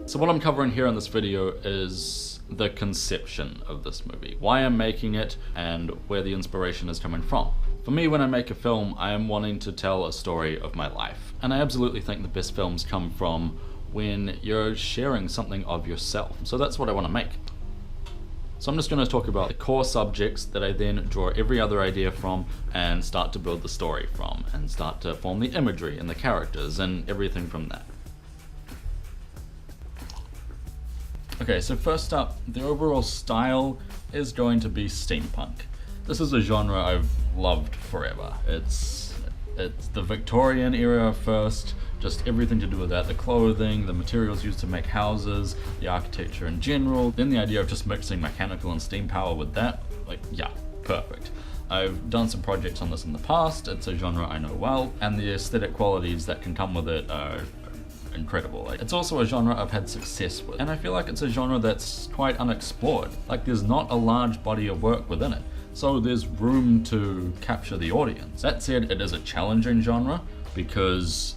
So what I'm covering here in this video is the conception of this movie, why I'm making it, and where the inspiration is coming from. For me, when I make a film, I am wanting to tell a story of my life. And I absolutely think the best films come from when you're sharing something of yourself. So that's what I want to make. So I'm just going to talk about the core subjects that I then draw every other idea from and start to build the story from, and start to form the imagery and the characters and everything from that. Okay, so first up, the overall style is going to be steampunk. This is a genre I've loved forever. It's the Victorian era first, just everything to do with that, the clothing, the materials used to make houses, the architecture in general, then the idea of just mixing mechanical and steam power with that, like, yeah, perfect. I've done some projects on this in the past, it's a genre I know well, and the aesthetic qualities that can come with it are incredible. Like, it's also a genre I've had success with, and I feel like it's a genre that's quite unexplored. Like, there's not a large body of work within it, so there's room to capture the audience. That said, it is a challenging genre because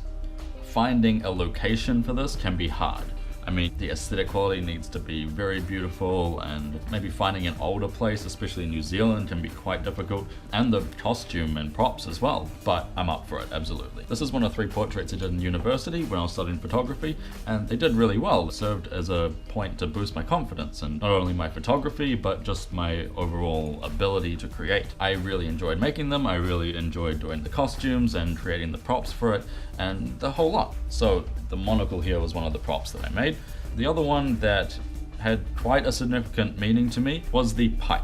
finding a location for this can be hard. I mean, the aesthetic quality needs to be very beautiful, and maybe finding an older place, especially in New Zealand, can be quite difficult, and the costume and props as well, but I'm up for it, absolutely. This is one of 3 portraits I did in university when I was studying photography, and they did really well. It served as a point to boost my confidence, and not only my photography, but just my overall ability to create. I really enjoyed making them, I really enjoyed doing the costumes and creating the props for it, and the whole lot. So the monocle here was one of the props that I made. The other one that had quite a significant meaning to me was the pipe.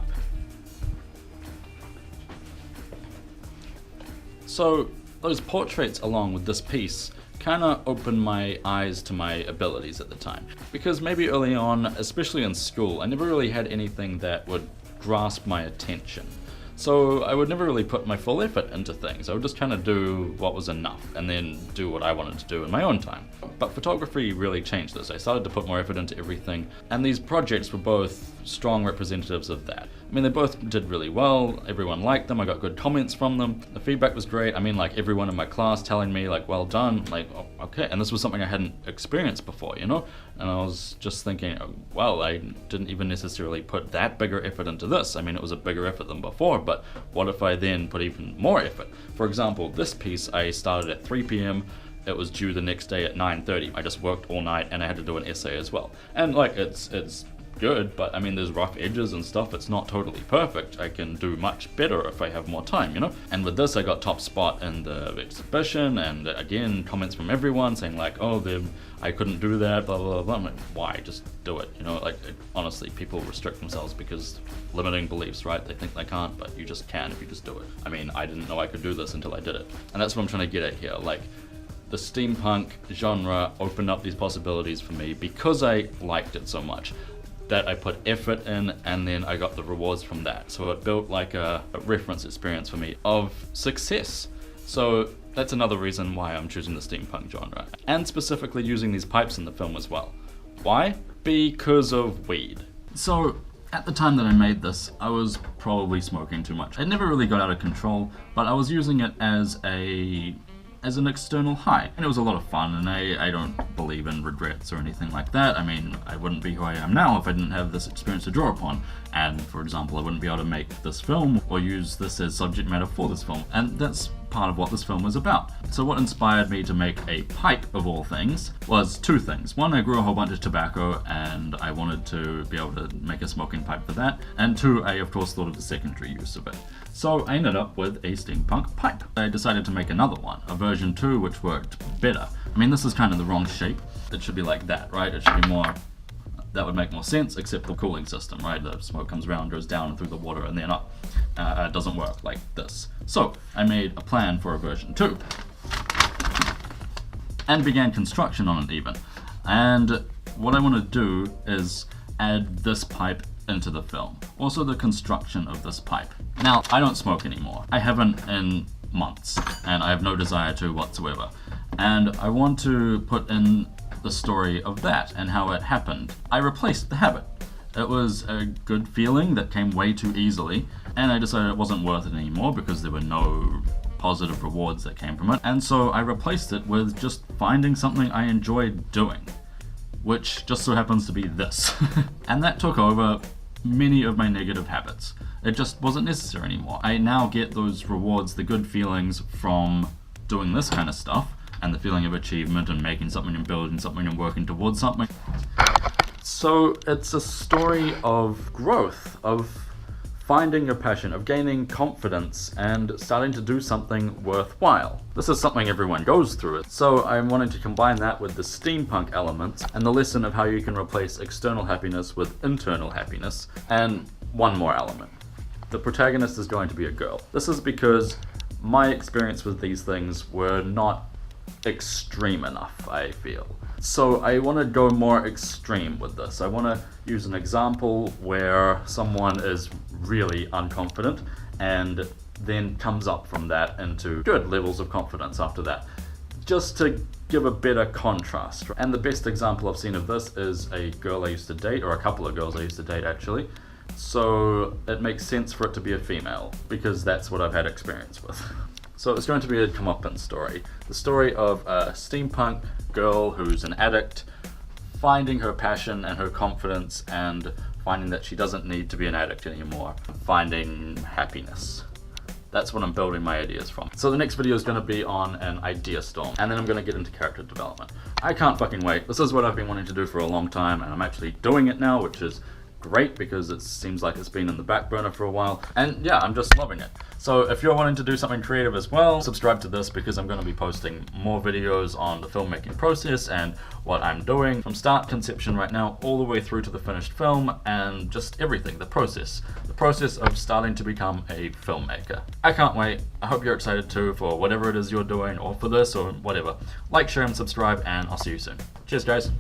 So those portraits along with this piece kind of opened my eyes to my abilities at the time. Because maybe early on, especially in school, I never really had anything that would grasp my attention. So I would never really put my full effort into things. I would just kind of do what was enough and then do what I wanted to do in my own time. But photography really changed this. I started to put more effort into everything, and these projects were both strong representatives of that. I mean, they both did really well, everyone liked them, I got good comments from them, the feedback was great. I mean, like, everyone in my class telling me, like, well done, like, oh, okay. And this was something I hadn't experienced before, you know? And I was just thinking, oh, well, I didn't even necessarily put that bigger effort into this. I mean, it was a bigger effort than before, but what if I then put even more effort? For example, this piece I started at 3 p.m, it was due the next day at 9:30. I just worked all night and I had to do an essay as well. And like, it's good, but I mean, there's rough edges and stuff. It's not totally perfect. I can do much better if I have more time, you know? And with this, I got top spot in the exhibition, and again, comments from everyone saying like, oh, I couldn't do that, blah, blah, blah. I'm like, why? Just do it, you know? Like, honestly, people restrict themselves because limiting beliefs, right? They think they can't, but you just can if you just do it. I mean, I didn't know I could do this until I did it. And that's what I'm trying to get at here. Like, the steampunk genre opened up these possibilities for me because I liked it so much, that I put effort in, and then I got the rewards from that. So it built like a reference experience for me of success. So that's another reason why I'm choosing the steampunk genre, and specifically using these pipes in the film as well. Why? Because of weed. So at the time that I made this, I was probably smoking too much. It never really got out of control, but I was using it as an external high, and it was a lot of fun, and I don't believe in regrets or anything like that. I mean, I wouldn't be who I am now if I didn't have this experience to draw upon, and for example, I wouldn't be able to make this film or use this as subject matter for this film, and that's part of what this film was about. So what inspired me to make a pipe, of all things, was 2 things. One, I grew a whole bunch of tobacco and I wanted to be able to make a smoking pipe for that, and 2, I of course thought of the secondary use of it. So I ended up with a steampunk pipe. I decided to make another one, a version 2, which worked better. I mean, this is kind of the wrong shape. It should be like that, right? It should be more, that would make more sense, except the cooling system, right? The smoke comes around, goes down through the water, and then up. It doesn't work like this. So I made a plan for a version 2 and began construction on it even. And what I want to do is add this pipe into the film. Also the construction of this pipe. Now, I don't smoke anymore. I haven't in months, and I have no desire to whatsoever. And I want to put in the story of that and how it happened. I replaced the habit. It was a good feeling that came way too easily, and I decided it wasn't worth it anymore because there were no positive rewards that came from it. And so I replaced it with just finding something I enjoyed doing, which just so happens to be this. And that took over many of my negative habits. It just wasn't necessary anymore. I now get those rewards, the good feelings from doing this kind of stuff, and the feeling of achievement and making something and building something and working towards something. So it's a story of growth, of finding your passion, of gaining confidence and starting to do something worthwhile. This is something everyone goes through. So I'm wanting to combine that with the steampunk elements and the lesson of how you can replace external happiness with internal happiness, and one more element. The protagonist is going to be a girl. This is because my experience with these things were not extreme enough, I feel. So I want to go more extreme with this. I want to use an example where someone is really unconfident and then comes up from that into good levels of confidence after that, just to give a better contrast. And the best example I've seen of this is a girl I used to date, or a couple of girls I used to date actually. So it makes sense for it to be a female, because that's what I've had experience with. So it's going to be a comeuppance story. The story of a steampunk girl who's an addict, finding her passion and her confidence and finding that she doesn't need to be an addict anymore, finding happiness. That's what I'm building my ideas from. So the next video is going to be on an idea storm, and then I'm going to get into character development. I can't fucking wait. This is what I've been wanting to do for a long time, and I'm actually doing it now, which is great because it seems like it's been in the back burner for a while, and yeah, I'm just loving it. So if you're wanting to do something creative as well, subscribe to this, because I'm going to be posting more videos on the filmmaking process and what I'm doing from start conception right now all the way through to the finished film, and just everything, the process of starting to become a filmmaker. I can't wait. I hope you're excited too for whatever it is you're doing, or for this or whatever. Like, share and subscribe, and I'll see you soon. Cheers guys.